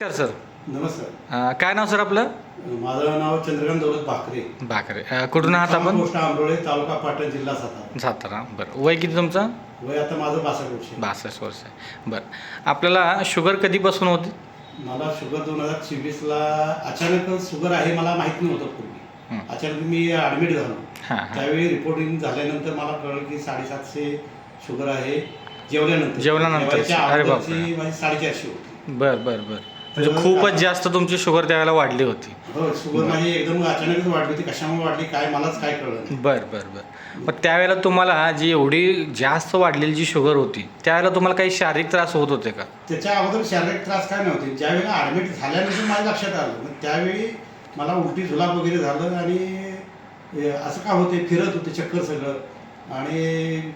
नमस्कार सर. नमस्कार. काय नाव सर आपलं? माझं नाव चंद्रकांत दौलत भाकरे. भाकरे. कुठून आहात आपण? पोस्ट आंबोळे, तालुका पाटण, जिल्हा सातारा. सातारा. बरं. वय किती तुमचं? वय आता माझं 62 वर्ष. 62 वर्ष आहे. बरं. आपल्याला शुगर कधीपासून होती? मला शुगर 2024ला अचानक शुगर आहे मला माहीत नव्हतं पूर्वी. अचानक मी ॲडमिट झालो. हां हां. त्यावेळी रिपोर्टिंग झाल्यानंतर मला कळलं की 750 शुगर आहे. जेवल्यानंतर जेवल्यानंतर. अरे बापरे. माझी 450 होती. बरं बरं बरं. म्हणजे खूपच जास्त तुमची शुगर त्यावेळेला वाढली होती. हो, शुगर माझी एकदम अचानकच वाढली होती. कशामुळे वाढली काय मलाच काय कळलं नाही. बरं बरं बरं. मग त्यावेळेला तुम्हाला जी एवढी जास्त वाढलेली जी शुगर होती त्यावेळेला तुम्हाला काही शारीरिक त्रास होत होते का? त्याच्या अगोदर शारीरिक त्रास काय नव्हते. ज्यावेळेला ॲडमिट झाल्यानंतर माझ्या लक्षात आलं. मग त्यावेळी मला उलटी जुलाब वगैरे झालं आणि असं का होते, फिरत होते चक्कर सगळं आणि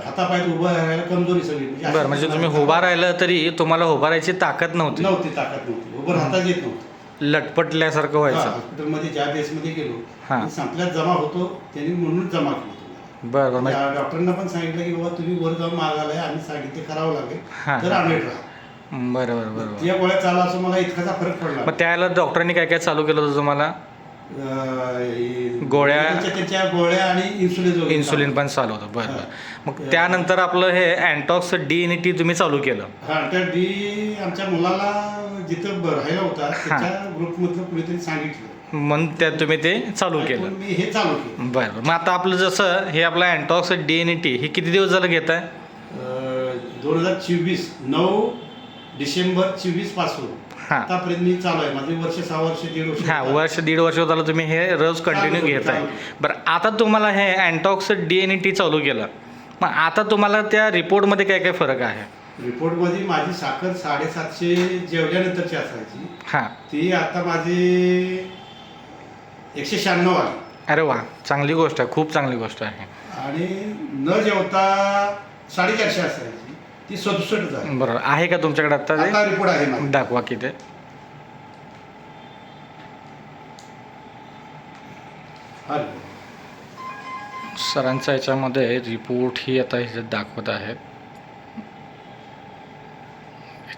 हातापायात उभं राहायला कमजोरी सगळी. बरं. म्हणजे तुम्ही उभा राहिलं तरी तुम्हाला उभा राहायची ताकद नव्हती? ताकद नव्हती. उभं राहताच येत नव्हतं. लटपटल्यासारखं व्हायचं? हॉस्पिटलमध्ये ज्या बेसमध्ये गेलो हां. संपल्यात जमा होतो त्यांनी म्हणून जमा केलं. बरं बरं. डॉक्टरांना पण सांगितलं की बाबा तुम्ही वर जाऊन मागायला आहे, आम्ही सांगितले करावं लागेल तर ॲडमिट राहा. बरं बरं बरं. या गोळ्या चालू असं मला इतकाचा फरक पडला. मग त्यावेळेला डॉक्टरांनी काय काय चालू केलं होतं तुम्हाला? गोळ्या, त्याच्या गोळ्या आणि इन्सुलिन पण चालू होतं. बरं बरं. मग त्यानंतर आपलं हे अँटॉक्स डी आणि टी तुम्ही चालू केलं? हां. तर डी आमच्या मुलाला जिथं राहिला होता त्याच्या ग्रुपमधलं कुणीतरी सांगितलं म्हणून त्यात तुम्ही ते चालू केलं? मी हे चालू केलं. बरं. मग आता आपलं जसं हे आपलं अँटॉक्स डी आणि टी हे किती दिवस झालं घेत आहे? 2024 9 डिसेंबर 24 पासून हां. आतापर्यंत मी चालू आहे. माझे वर्ष 6 वर्ष 1.5 वर्ष. हां. वर्ष 1.5 वर्ष झालं तुम्ही हे रोज कंटिन्यू घेत आहे. बरं. आता तुम्हाला हे अँटॉक्स डी आणि टी चालू केलं, मग आता तुम्हाला त्या रिपोर्टमध्ये काय काय फरक आहे? रिपोर्टमध्ये माझी साखर 750 जेवल्यानंतरची असायची. हां. ती आता माझी 196 आली. अरे वा, चांगली गोष्ट आहे, खूप चांगली गोष्ट आहे. आणि न जेवता 450 असायची ती 67 झाली. बरोबर. आहे का तुमच्याकडे आता रिपोर्ट आहे माझा. दाखवा की ते. सरांच्या याच्यामध्ये रिपोर्ट ही आता ह्याच्यात दाखवत आहेत.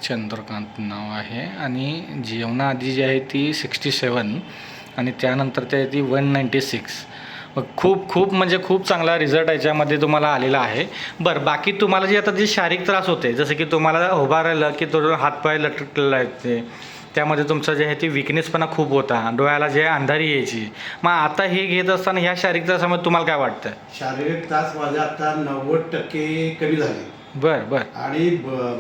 चंद्रकांत नाव आहे आणि जेवणाआधी जी आहे ती 67 आणि त्यानंतर ते ती 196. मग खूप म्हणजे खूप चांगला रिझल्ट याच्यामध्ये तुम्हाला आलेला आहे. बरं. बाकी तुम्हाला जे आता जे शारीरिक त्रास होते जसं की तुम्हाला उभा राहिलं की तो हातपाय लटकलेला आहे, त्यामध्ये तुमचं जे आहे ते विकनेसपणा खूप होता, डोळ्याला जे अंधारी यायची, मग आता हे घेत असताना ह्या शारीरिक त्रासामध्ये तुम्हाला काय वाटतं? शारीरिक त्रास माझे आता 90% कमी झाले. बरं बरं. आणि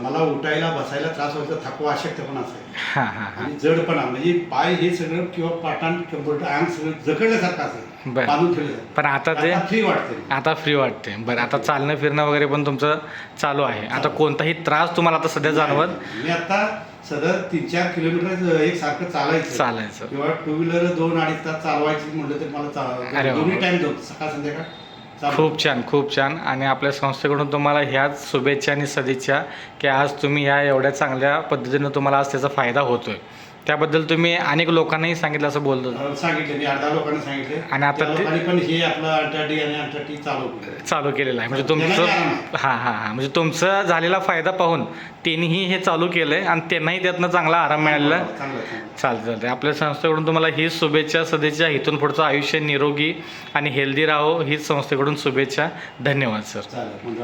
मला उठायला बसायला त्रास व्हायचा, थकवा अशक्तपणा असायचा. हां हां हां. आणि जडपणा म्हणजे पाय हे सगळं किंवा पाटाण कंबरट अंग सगळं जखडल्यासारखं असेल, बरं. बांधून ठेवलं. पण आता ते फ्री वाटते. आता फ्री वाटते. बरं. आता चालणं फिरणं वगैरे पण तुमचं चालू आहे. आता कोणताही त्रास तुम्हाला आता सध्या जाणवत? मी आता सध्या 3-4 किलोमीटर एकसारखं चालायचं किंवा टू व्हीलर 2-2.5 तास चालवायची म्हटलं तर मला दोन्ही टाइम जाऊ, सकाळ संध्याकाळ. खूप छान. आणि आपल्या संस्थेकडून तुम्हाला ह्याच शुभेच्छा आणि सदिच्छा की आज तुम्ही ह्या एवढ्या चांगल्या पद्धतीनं तुम्हाला आज त्याचा फायदा होतोय. त्याबद्दल तुम्ही अनेक लोकांनाही सांगितलं असं बोलतो? सांगितलं मी 8-10 लोकांना सांगितले. आणि आता पण हे आपलं अल्ट्रा डी आणि अल्ट्रा टी चालू केलेलं आहे. म्हणजे तुमचं हां म्हणजे तुमचा झालेला फायदा पाहून त्यांनीही हे चालू केलं आहे आणि त्यांनाही त्यातनं चांगला आराम मिळालेला. चालतं. आपल्या संस्थेकडून तुम्हाला हीच शुभेच्छा सदिच्छा. इथून पुढचं आयुष्य निरोगी आणि हेल्दी राहो हीच संस्थेकडून शुभेच्छा. धन्यवाद सर. चालेल.